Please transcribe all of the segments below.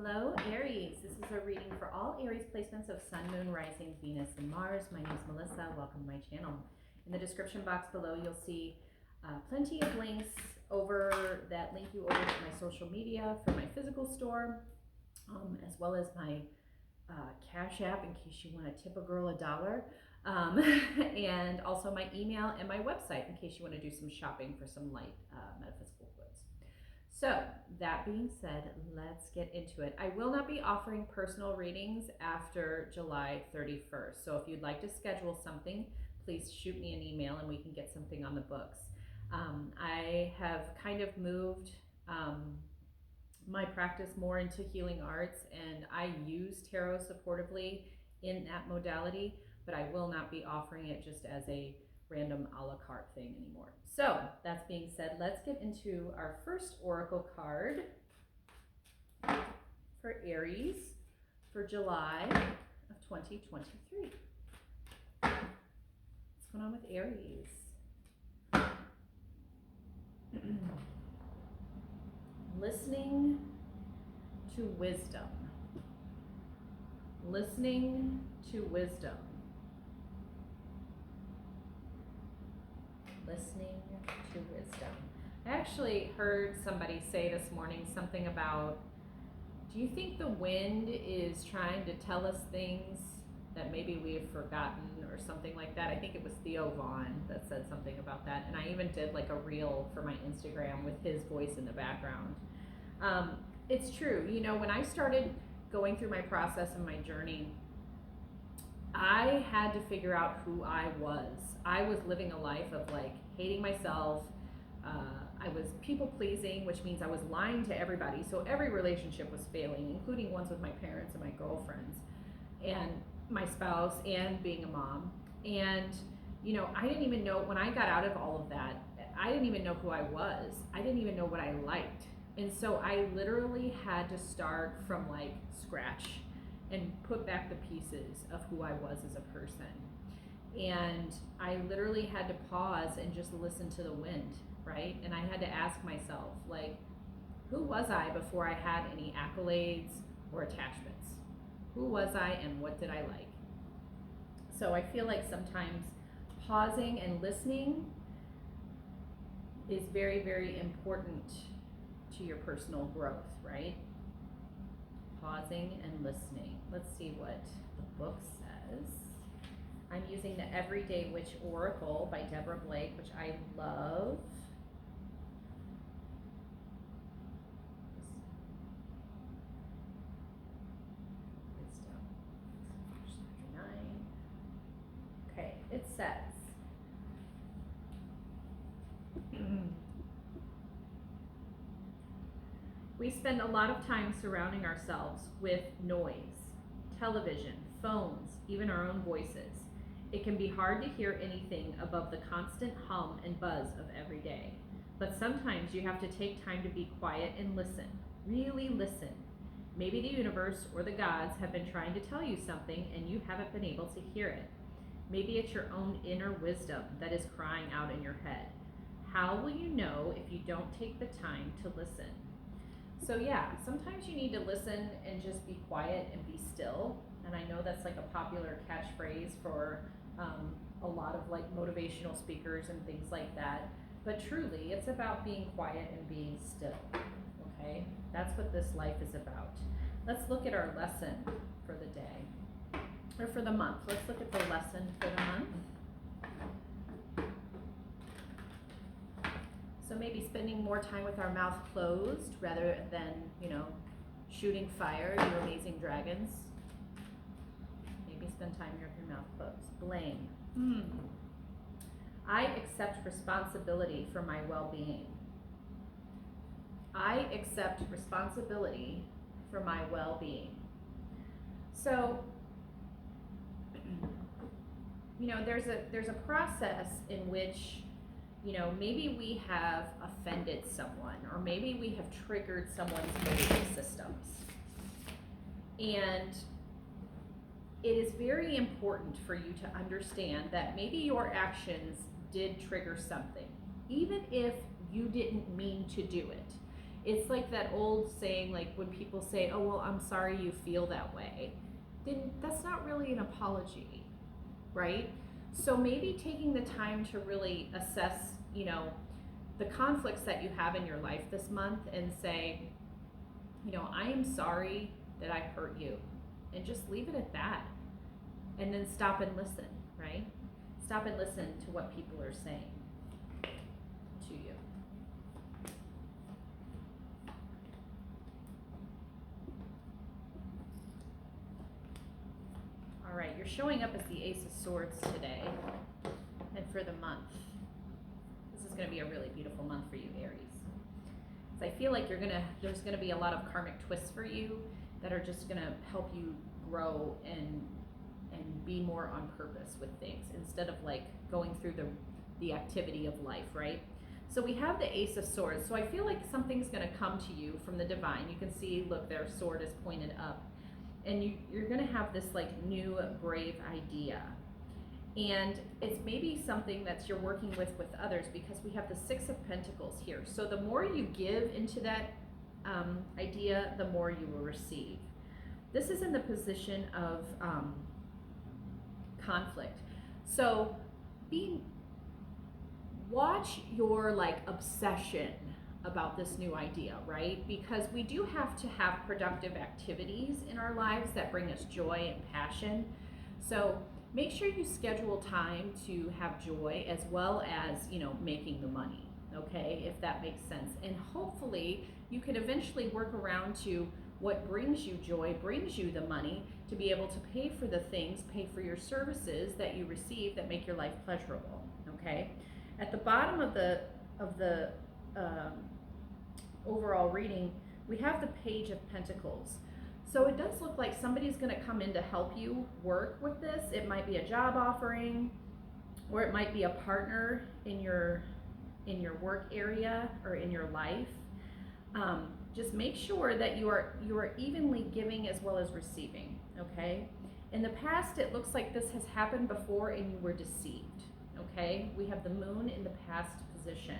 Hello, Aries. This is a reading for all Aries placements of Sun, Moon, Rising, Venus, and Mars. My name is Melissa. Welcome to my channel. In the description box below, you'll see plenty of links that link you over to my social media for my physical store, as well as my Cash App in case you want to tip a girl $1, and also my email and my website in case you want to do some shopping for some light metaphysical goods. So that being said, let's get into it. I will not be offering personal readings after July 31st. So if you'd like to schedule something, please shoot me an email and we can get something on the books. I have kind of moved my practice more into healing arts, and I use tarot supportively in that modality, but I will not be offering it just as a random a la carte thing anymore. So that's being said, let's get into our first oracle card for Aries for July of 2023. What's going on with Aries? Listening to wisdom. Listening to wisdom. Listening to wisdom. I actually heard somebody say this morning something about, do you think the wind is trying to tell us things that maybe we have forgotten or something like that? I think it was Theo Vaughn that said something about that. And I even did like a reel for my Instagram with his voice in the background. It's true. You know, when I started going through my process and my journey, I had to figure out who I was. I was living a life of like hating myself. I was people pleasing, which means I was lying to everybody. So every relationship was failing, including ones with my parents and my girlfriends and my spouse and being a mom. And, you know, I didn't even know, when I got out of all of that, I didn't even know who I was. I didn't even know what I liked. And so I literally had to start from like scratch and put back the pieces of who I was as a person. And I literally had to pause and just listen to the wind, right? And I had to ask myself, like, who was I before I had any accolades or attachments? Who was I and what did I like? So I feel like sometimes pausing and listening is very, very important to your personal growth, right? Pausing and listening. Let's see what the book says. I'm using the Everyday Witch Oracle by Deborah Blake, which I love. Wisdom. 9. Okay, it says, we spend a lot of time surrounding ourselves with noise, television, phones, even our own voices. It can be hard to hear anything above the constant hum and buzz of every day. But sometimes you have to take time to be quiet and listen. Really listen. Maybe the universe or the gods have been trying to tell you something and you haven't been able to hear it. Maybe it's your own inner wisdom that is crying out in your head. How will you know if you don't take the time to listen? So yeah, sometimes you need to listen and just be quiet and be still. And I know that's like a popular catchphrase for a lot of like motivational speakers and things like that. But truly, it's about being quiet and being still, okay? That's what this life is about. Let's look at our lesson for the day, or for the month. Let's look at the lesson for the month. So maybe spending more time with our mouth closed rather than, you know, shooting fire, you amazing dragons. Maybe spend time with your mouth closed. Blame. I accept responsibility for my well-being. I accept responsibility for my well-being. So, you know, there's a process in which, you know, maybe we have offended someone, or maybe we have triggered someone's belief systems. And it is very important for you to understand that maybe your actions did trigger something, even if you didn't mean to do it. It's like that old saying, like when people say, oh, well, I'm sorry you feel that way, then that's not really an apology, right? So maybe taking the time to really assess, the conflicts that you have in your life this month and say, I am sorry that I hurt you, and just leave it at that. And then stop and listen, right? Stop and listen to what people are saying to you. All right, you're showing up as the Ace of Swords today, and for the month. This is going to be a really beautiful month for you, Aries. So I feel like there's gonna be a lot of karmic twists for you that are just gonna help you grow and be more on purpose with things instead of like going through the activity of life, right? So we have the Ace of Swords. So I feel like something's gonna come to you from the divine. You can see, look, their sword is pointed up, and you're gonna have this like new brave idea. And it's maybe something that you're working with others, because we have the Six of Pentacles here. So the more you give into that idea, the more you will receive. This is in the position of conflict. So watch your like obsession about this new idea, right? Because we do have to have productive activities in our lives that bring us joy and passion. So make sure you schedule time to have joy as well as, making the money, okay? If that makes sense. And hopefully you can eventually work around to what brings you joy, brings you the money to be able to pay for the things, pay for your services that you receive that make your life pleasurable, okay? At the bottom of the overall reading, we have the Page of Pentacles. So it does look like somebody's going to come in to help you work with this. It might be a job offering, or it might be a partner in your work area or in your life. Just make sure that you are evenly giving as well as receiving, okay? In the past, it looks like this has happened before and you were deceived, okay? We have the Moon in the past position.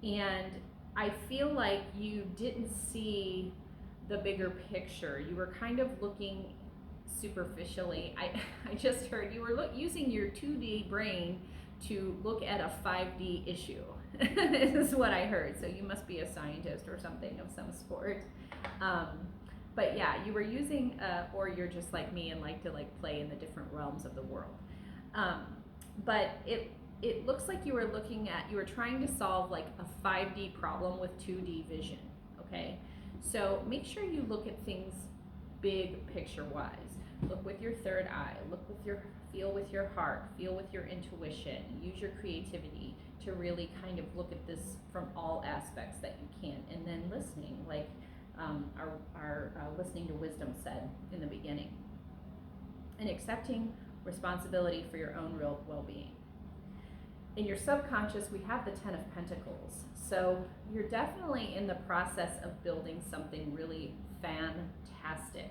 And I feel like you didn't see the bigger picture. You were kind of looking superficially. I just heard you were using your 2D brain to look at a 5D issue. This is what I heard. So you must be a scientist or something of some sort. But yeah, you were using, or you're just like me and like to like play in the different realms of the world. But it looks like you were trying to solve like a 5D problem with 2D vision, okay? So make sure you look at things big picture wise. Look with your third eye, feel with your heart, feel with your intuition, use your creativity to really kind of look at this from all aspects that you can. And then listening, like our listening to wisdom said in the beginning. And accepting responsibility for your own real well-being. In your subconscious, we have the Ten of Pentacles. So you're definitely in the process of building something really fantastic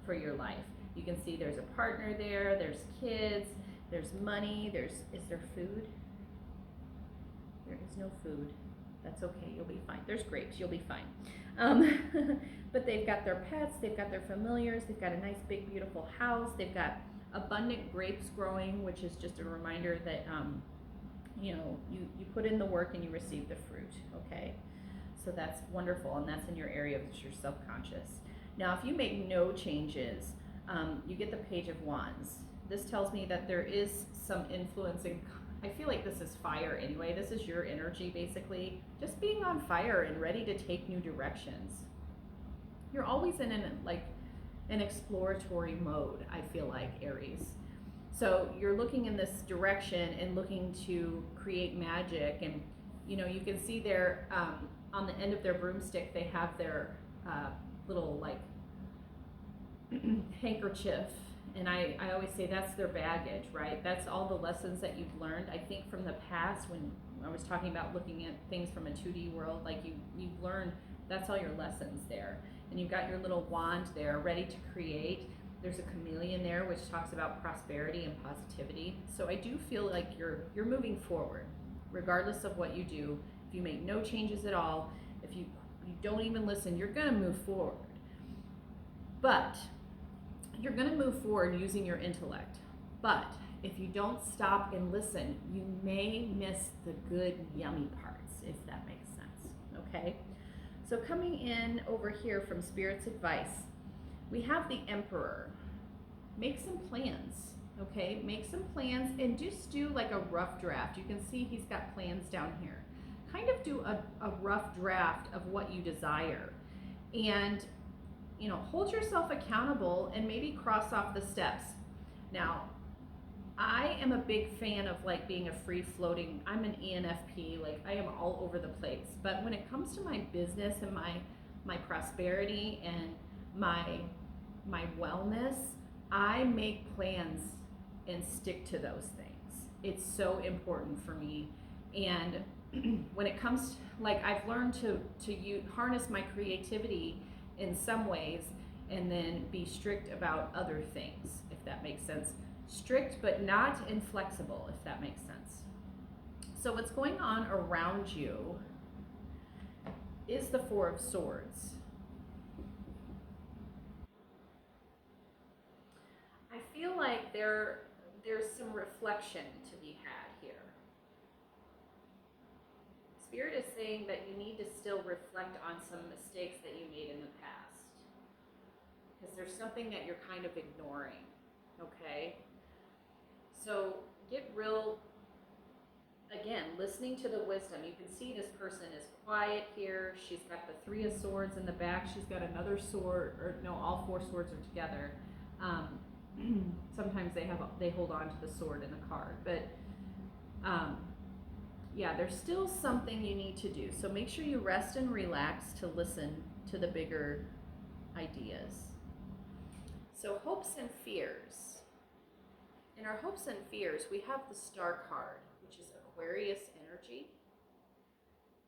for your life. You can see there's a partner there, there's kids, there's money, is there food? There is no food. That's okay, you'll be fine. There's grapes, you'll be fine. But they've got their pets, they've got their familiars, they've got a nice big beautiful house, they've got abundant grapes growing, which is just a reminder that you put in the work and you receive the fruit, okay? So that's wonderful, and that's in your area of your subconscious. Now, if you make no changes, you get the Page of Wands. This tells me that there is some influencing. I feel like this is fire anyway. This is your energy, basically. Just being on fire and ready to take new directions. You're always in an exploratory mode, I feel like, Aries. So you're looking in this direction and looking to create magic. And, you can see there on the end of their broomstick, they have their little, like, handkerchief. And I always say that's their baggage, right? That's all the lessons that you've learned. I think from the past, when I was talking about looking at things from a 2D world, like you've learned, that's all your lessons there. And you've got your little wand there ready to create. There's a chameleon there, which talks about prosperity and positivity. So I do feel like you're moving forward, regardless of what you do. If you make no changes at all, if you you don't even listen, you're going to move forward. But you're going to move forward using your intellect. But if you don't stop and listen, you may miss the good, yummy parts, if that makes sense. Okay? So, coming in over here from Spirit's advice, we have the Emperor. Make some plans, okay? Make some plans and just do like a rough draft. You can see he's got plans down here. Kind of do a rough draft of what you desire. And hold yourself accountable and maybe cross off the steps. Now, I am a big fan of like being a free floating, I'm an ENFP, like I am all over the place. But when it comes to my business and my prosperity and my wellness, I make plans and stick to those things. It's so important for me. And when it comes like I've learned to harness my creativity in some ways and then be strict about other things, if that makes sense. Strict but not inflexible, if that makes sense. So what's going on around you is the Four of Swords. I feel like there's some reflection to be had here. Spirit is saying that you need to still reflect on some mistakes that you made in the past. Because there's something that you're kind of ignoring. Okay? So get real, again, listening to the wisdom. You can see this person is quiet here. She's got the Three of Swords in the back. She's got another sword, or no, all four swords are together. Sometimes they hold on to the sword in the card, but yeah, there's still something you need to do. So make sure you rest and relax to listen to the bigger ideas. So hopes and fears. In our hopes and fears, we have the Star card, which is Aquarius energy,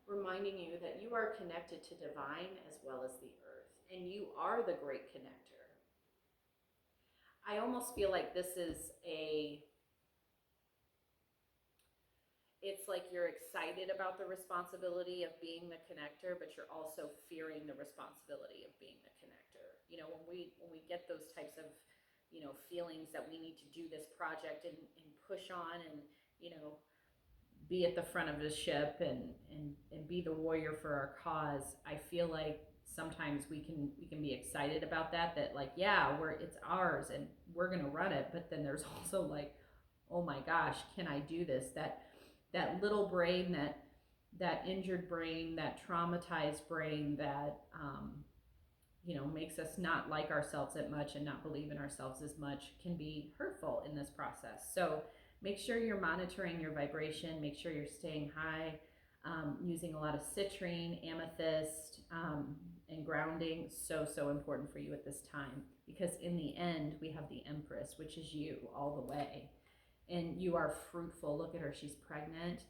reminding you that you are connected to divine as well as the earth, and you are the great connector. I almost feel like this is it's like you're excited about the responsibility of being the connector, but you're also fearing the responsibility of being the connector. When we get those types of feelings that we need to do this project and push on and be at the front of the ship and be the warrior for our cause, I feel like sometimes we can be excited about that like, yeah, it's ours and we're gonna run it, but then there's also like, oh my gosh, can I do this? That little brain, that injured brain, that traumatized brain that makes us not like ourselves as much and not believe in ourselves as much can be hurtful in this process. So make sure you're monitoring your vibration. Make sure you're staying high, using a lot of citrine, amethyst, and grounding. So important for you at this time, because in the end we have the Empress, which is you all the way. And you are fruitful. Look at her, she's pregnant.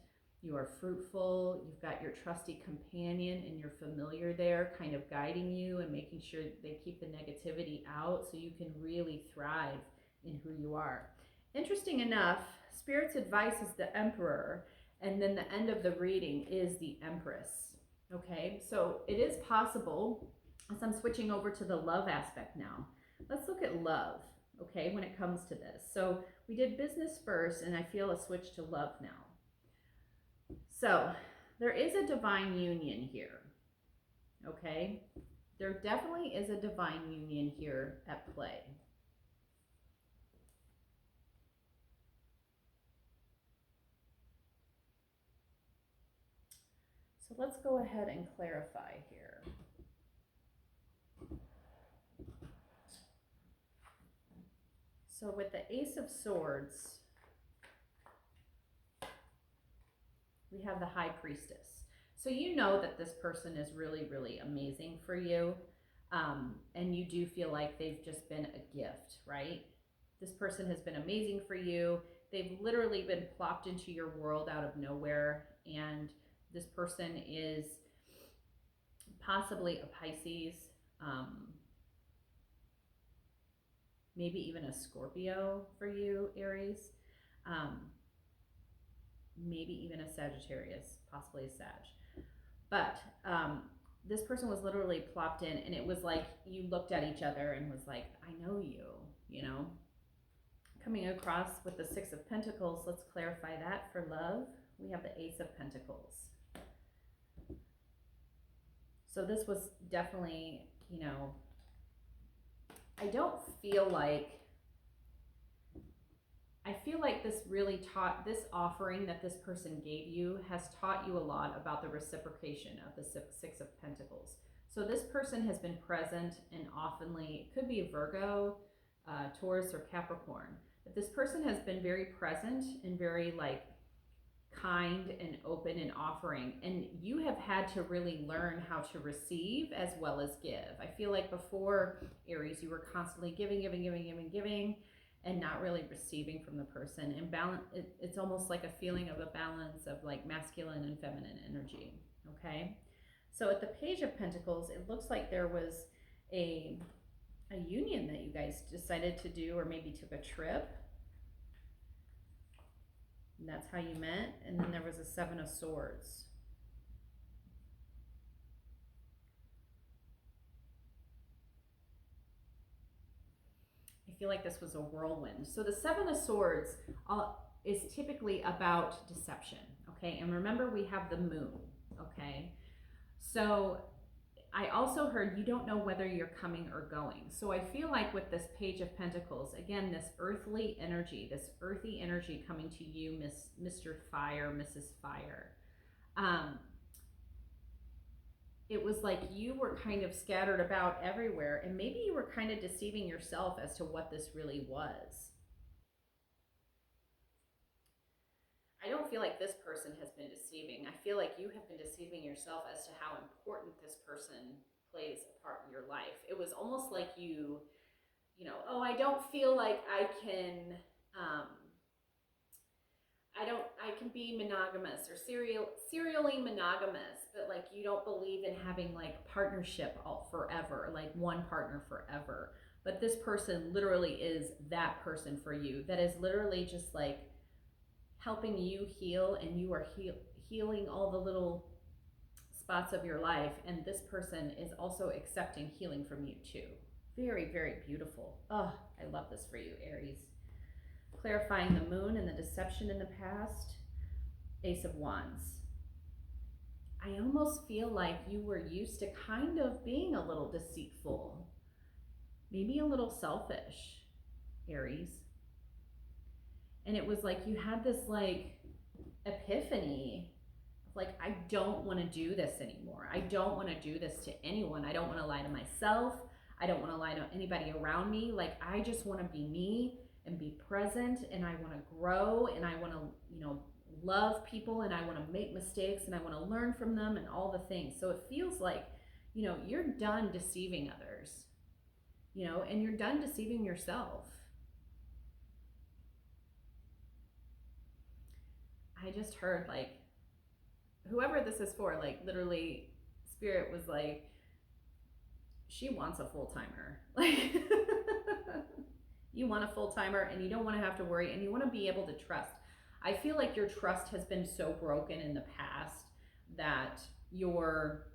You are fruitful. You've got your trusty companion and your familiar there kind of guiding you and making sure they keep the negativity out so you can really thrive in who you are. Interesting enough, Spirit's advice is the Emperor, and then the end of the reading is the Empress. Okay, so it is possible, as I'm switching over to the love aspect now, let's look at love, okay, when it comes to this. So we did business first, and I feel a switch to love now. So there is a divine union here, okay? There definitely is a divine union here at play. So let's go ahead and clarify here. So with the Ace of Swords, we have the High Priestess. So you know that this person is really, really amazing for you. And you do feel like they've just been a gift, right? This person has been amazing for you. They've literally been plopped into your world out of nowhere. And this person is possibly a Pisces, maybe even a Scorpio for you, Aries. Maybe even a Sagittarius, possibly a Sag. But this person was literally plopped in, and it was like you looked at each other and was like, I know you, you know. Coming across with the Six of Pentacles, let's clarify that for love. We have the Ace of Pentacles. So this was definitely, you know, I don't feel like, I feel like this really taught, this offering that this person gave you has taught you a lot about the reciprocation of the Six of Pentacles. So this person has been present and oftenly, it could be a Virgo, Taurus, or Capricorn, but this person has been very present and very like kind and open and offering, and you have had to really learn how to receive as well as give. I feel like before, Aries, you were constantly giving and not really receiving from the person. And balance, it's almost like a feeling of a balance of like masculine and feminine energy. Okay, so at the Page of Pentacles, it looks like there was a union that you guys decided to do, or maybe took a trip. And that's how you met. And then there was a Seven of Swords. I feel like this was a whirlwind. So the Seven of Swords is typically about deception, okay? And remember, we have the moon, okay? So I also heard you don't know whether you're coming or going. So I feel like with this Page of Pentacles, again, this earthly energy, this earthy energy coming to you, Mr. Fire, Mrs. Fire. It was like you were kind of scattered about everywhere, and maybe you were kind of deceiving yourself as to what this really was. I don't feel like this person has been deceiving. I feel like you have been deceiving yourself as to how important this person plays a part in your life. It was almost like you know, oh, I don't feel like um, I can be monogamous or serially monogamous, but like you don't believe in having like partnership all forever, like one partner forever. But this person literally is that person for you, that is literally just like helping you heal, and you are healing all the little spots of your life, and this person is also accepting healing from you too. Very, very beautiful. Oh, I love this for you, Aries. Clarifying the moon and the deception in the past. Ace of Wands. I almost feel like you were used to kind of being a little deceitful, maybe a little selfish, Aries. And it was like you had this like epiphany of like, I don't want to do this anymore. I don't want to do this to anyone. I don't want to lie to myself. I don't want to lie to anybody around me. Like, I just want to be me and be present, and I want to grow, and I want to, you know, love people, and I want to make mistakes, and I want to learn from them, and all the things. So it feels like, you know, you're done deceiving others, you know, and you're done deceiving yourself. I just heard like, whoever this is for, like literally Spirit was like, she wants a full-timer. Like, you want a full-timer, and you don't want to have to worry, and you want to be able to trust. I feel like your trust has been so broken in the past that your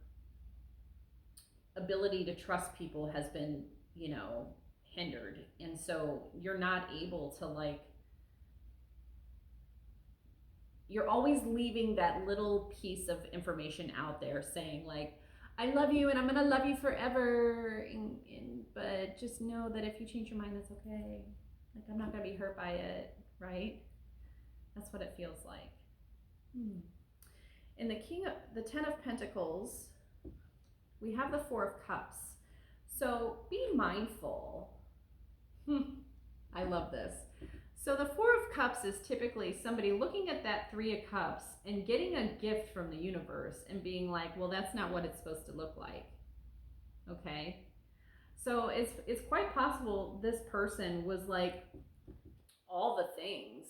ability to trust people has been, you know, hindered. And so you're not able to like, you're always leaving that little piece of information out there saying like, I love you and I'm gonna love you forever, but just know that if you change your mind, that's okay. Like, I'm not gonna be hurt by it, right? That's what it feels like. In the 10 of Pentacles, we have the 4 of Cups. So be mindful. I love this. So the 4 of Cups is typically somebody looking at that 3 of Cups and getting a gift from the universe and being like, well, that's not what it's supposed to look like. Okay? So it's quite possible this person was like all the things,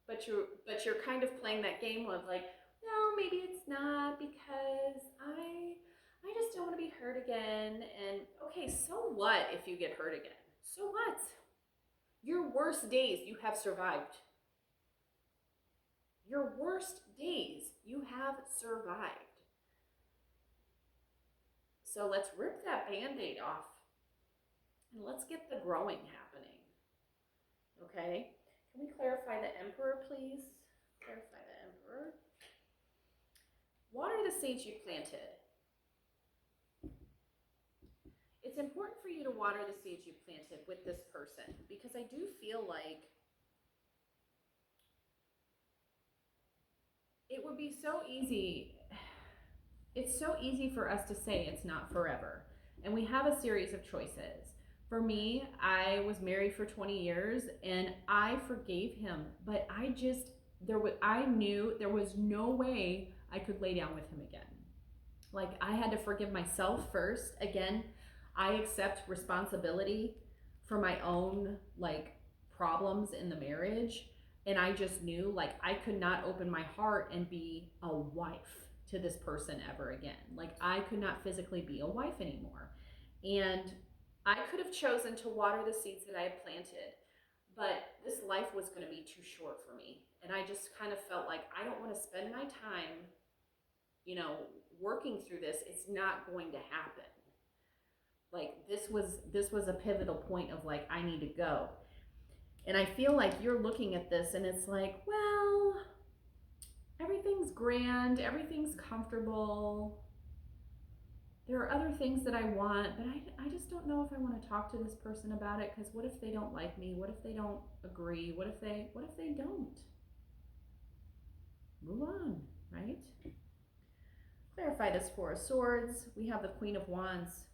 but you're kind of playing that game of like, no, maybe it's not, because I just don't want to be hurt again. And okay, so what if you get hurt again? So what? Your worst days you have survived. Your worst days you have survived. So let's rip that Band-Aid off and let's get the growing happening. Okay? Can we clarify the Emperor, please? Clarify the Emperor. Water the seeds you planted. It's important for you to water the seeds you planted with this person, because I do feel like it would be so easy. It's so easy for us to say it's not forever. And we have a series of choices. For me, I was married for 20 years and I forgave him, but I knew there was no way I could lay down with him again. Like, I had to forgive myself first. Again, I accept responsibility for my own like problems in the marriage, and I just knew like I could not open my heart and be a wife to this person ever again. Like, I could not physically be a wife anymore. And I could have chosen to water the seeds that I had planted, but this life was going to be too short for me. And I just kind of felt like I don't want to spend my time, you know, working through this. It's not going to happen. Like, this was a pivotal point of like, I need to go. And I feel like you're looking at this and it's like, well, everything's grand, everything's comfortable. There are other things that I want, but I just don't know if I want to talk to this person about it, because what if they don't like me? What if they don't agree? What if they don't? Move on, right? Clarify this Four of Swords. We have the Queen of Wands.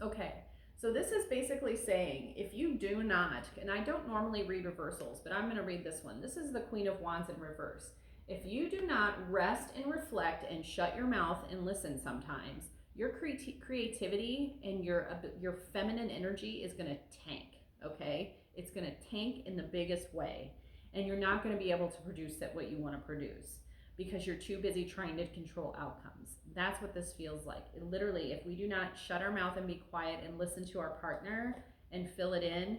Okay, so this is basically saying if you do not, and I don't normally read reversals, but I'm going to read this one. This is the Queen of Wands in reverse. If you do not rest and reflect and shut your mouth and listen sometimes, your creativity and your feminine energy is going to tank, okay? It's going to tank in the biggest way, and you're not going to be able to produce what you want to produce, because you're too busy trying to control outcomes. That's what this feels like. It literally, if we do not shut our mouth and be quiet and listen to our partner and fill in,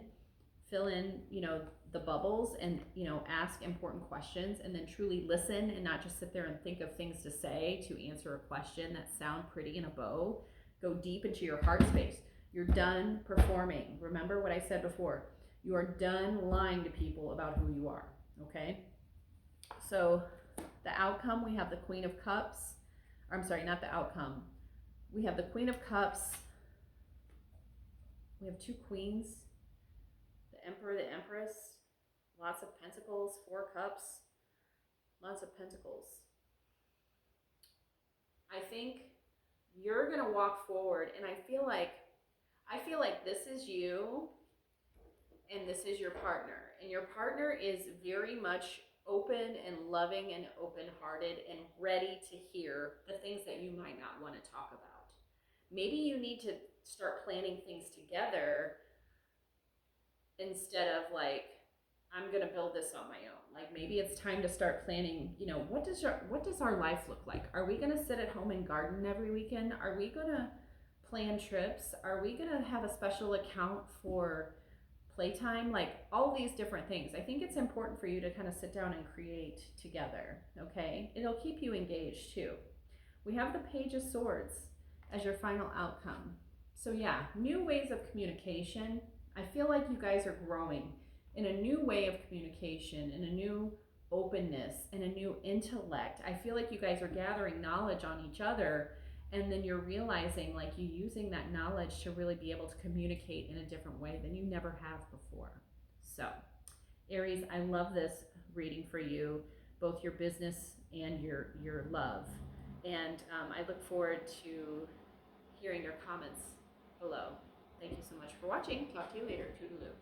you know, the bubbles, and, you know, ask important questions, and then truly listen and not just sit there and think of things to say to answer a question that sound pretty in a bow. Go deep into your heart space. You're done performing. Remember what I said before. You are done lying to people about who you are, okay? So the outcome, we have the Queen of Cups. I'm sorry, not the outcome. We have the Queen of Cups. We have two queens, the Emperor, the Empress, lots of pentacles, 4 cups, lots of pentacles. I think you're going to walk forward, and I feel like this is you and this is your partner. And your partner is very much open and loving and open-hearted and ready to hear the things that you might not want to talk about. Maybe you need to start planning things together instead of like, I'm going to build this on my own. Like, maybe it's time to start planning, you know, what does our life look like? Are we going to sit at home and garden every weekend? Are we going to plan trips? Are we going to have a special account for playtime? Like, all these different things. I think it's important for you to kind of sit down and create together, okay? It'll keep you engaged too. We have the Page of Swords as your final outcome. So yeah, new ways of communication. I feel like you guys are growing in a new way of communication, in a new openness, and a new intellect. I feel like you guys are gathering knowledge on each other, and then you're realizing like you using that knowledge to really be able to communicate in a different way than you never have before. So Aries, I love this reading for you, both your business and your love. And I look forward to hearing your comments below. Thank you so much for watching. Talk to you later. Toodaloo.